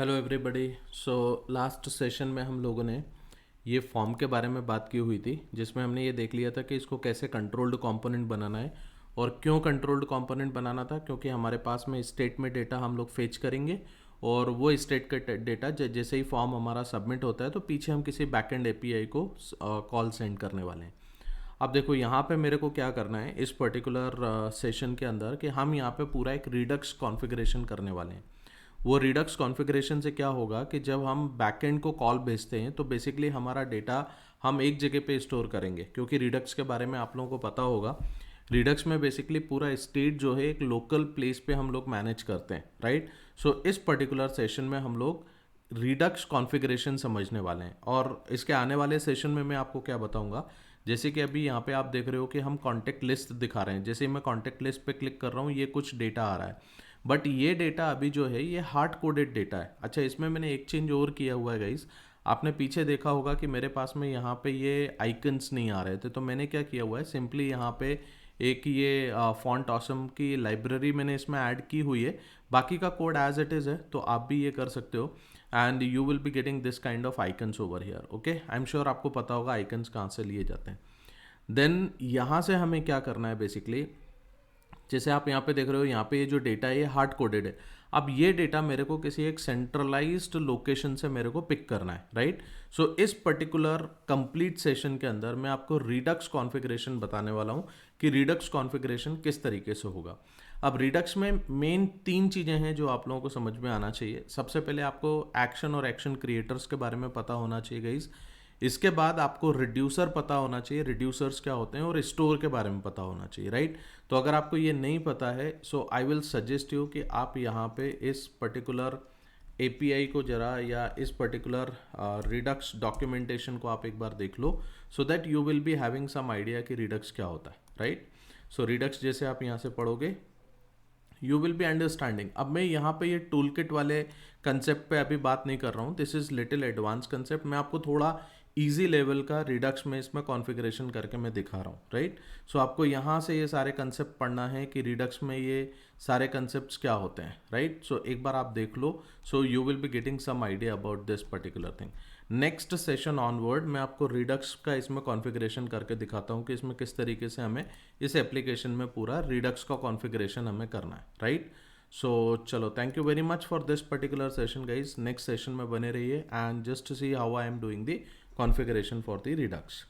Hello everybody. So last session में हम लोगों ने ये फॉर्म के बारे में बात की हुई थी, जिसमें हमने ये देख लिया था कि इसको कैसे कंट्रोल्ड कंपोनेंट बनाना है। और क्यों कंट्रोल्ड कंपोनेंट बनाना था, क्योंकि हमारे पास में स्टेट में डेटा हम लोग फेच करेंगे और वो स्टेट का डेटा जैसे ही फॉर्म हमारा सबमिट होता है तो पीछे हम किसी बैकएंड एपीआई को कॉल सेंड करने वाले हैं। अब देखो यहाँ पे मेरे को क्या करना है इस पर्टिकुलर सेशन के अंदर, कि हम यहाँ पे पूरा एक रिडक्स कॉन्फ़िगरेशन करने वाले हैं। वो रिडक्स कॉन्फ़िगरेशन से क्या होगा कि जब हम बैकएंड को कॉल भेजते हैं तो बेसिकली हमारा डेटा हम एक जगह पे स्टोर करेंगे, क्योंकि रिडक्स के बारे में आप लोगों को पता होगा। रिडक्स में बेसिकली पूरा स्टेट जो है एक लोकल प्लेस पे हम लोग मैनेज करते हैं, राइट। सो इस पर्टिकुलर सेशन में हम लोग रिडक्स कॉन्फ़िगरेशन समझने वाले हैं। और इसके आने वाले सेशन में मैं आपको क्या बताऊंगा, जैसे कि अभी यहाँ पे आप देख रहे हो कि हम कॉन्टेक्ट लिस्ट दिखा रहे हैं। जैसे ही मैं कॉन्टेक्ट लिस्ट पे क्लिक कर रहा हूँ ये कुछ डेटा आ रहा है, बट ये डेटा अभी जो है ये हार्ड कोडेड डेटा है। अच्छा, इसमें मैंने एक चेंज और किया हुआ है गाइस। आपने पीछे देखा होगा कि मेरे पास में यहाँ पे ये आइकन्स नहीं आ रहे थे, तो मैंने क्या किया हुआ है, सिंपली यहाँ पे एक ये फॉन्ट ऑसम की लाइब्रेरी मैंने इसमें ऐड की हुई है। बाकी का कोड एज इट इज़ है, तो आप भी ये कर सकते हो and you will be getting this kind of icons over here. Okay, I am sure आपको पता होगा आइकन्स कहाँ से लिए जाते हैं। देन यहाँ से हमें क्या करना है बेसिकली, जैसे आप यहाँ पे देख रहे हो, यहाँ पे ये जो डेटा है ये हार्ड कोडेड है। अब ये डेटा मेरे को किसी एक सेंट्रलाइज्ड लोकेशन से मेरे को पिक करना है, राइट। सो इस पर्टिकुलर कंप्लीट सेशन के अंदर मैं आपको रिडक्स कॉन्फ़िगरेशन बताने वाला हूँ कि रिडक्स कॉन्फ़िगरेशन किस तरीके से होगा। अब रिडक्स में मेन तीन चीज़ें हैं जो आप लोगों को समझ में आना चाहिए। सबसे पहले आपको एक्शन और एक्शन क्रिएटर्स के बारे में पता होना चाहिए गाइस। इसके बाद आपको रिड्यूसर पता होना चाहिए, रिड्यूसर्स क्या होते हैं, और स्टोर के बारे में पता होना चाहिए, राइट। तो अगर आपको ये नहीं पता है, सो आई विल सजेस्ट यू कि आप यहाँ पे इस पर्टिकुलर एपीआई को जरा, या इस पर्टिकुलर रिडक्स डॉक्यूमेंटेशन को आप एक बार देख लो, so that you will be having some idea कि रिडक्स क्या होता है, राइट। सो रिडक्स जैसे आप यहाँ से पढ़ोगे यू विल बी अंडरस्टैंडिंग। अब मैं यहाँ पे ये टूल किट वाले कंसेप्ट पे अभी बात नहीं कर रहा हूँ, this is little advance concept. मैं आपको थोड़ा इजी लेवल का रिडक्स में इसमें कॉन्फ़िगरेशन करके मैं दिखा रहा हूँ, राइट। सो आपको यहाँ से ये सारे कंसेप्ट पढ़ना है कि रिडक्स में ये सारे कंसेप्ट्स क्या होते हैं, राइट। सो एक बार आप देख लो, so you will be getting some idea about this particular thing. Next session onward मैं आपको रिडक्स का इसमें कॉन्फ़िगरेशन करके दिखाता हूँ कि इसमें किस तरीके से हमें इस एप्लीकेशन में पूरा रिडक्स का कॉन्फ़िगरेशन हमें करना है, राइट। सो चलो, thank you very much for this particular session guys. Next session में बने रहिए and just see how I am doing the configuration for the Redux.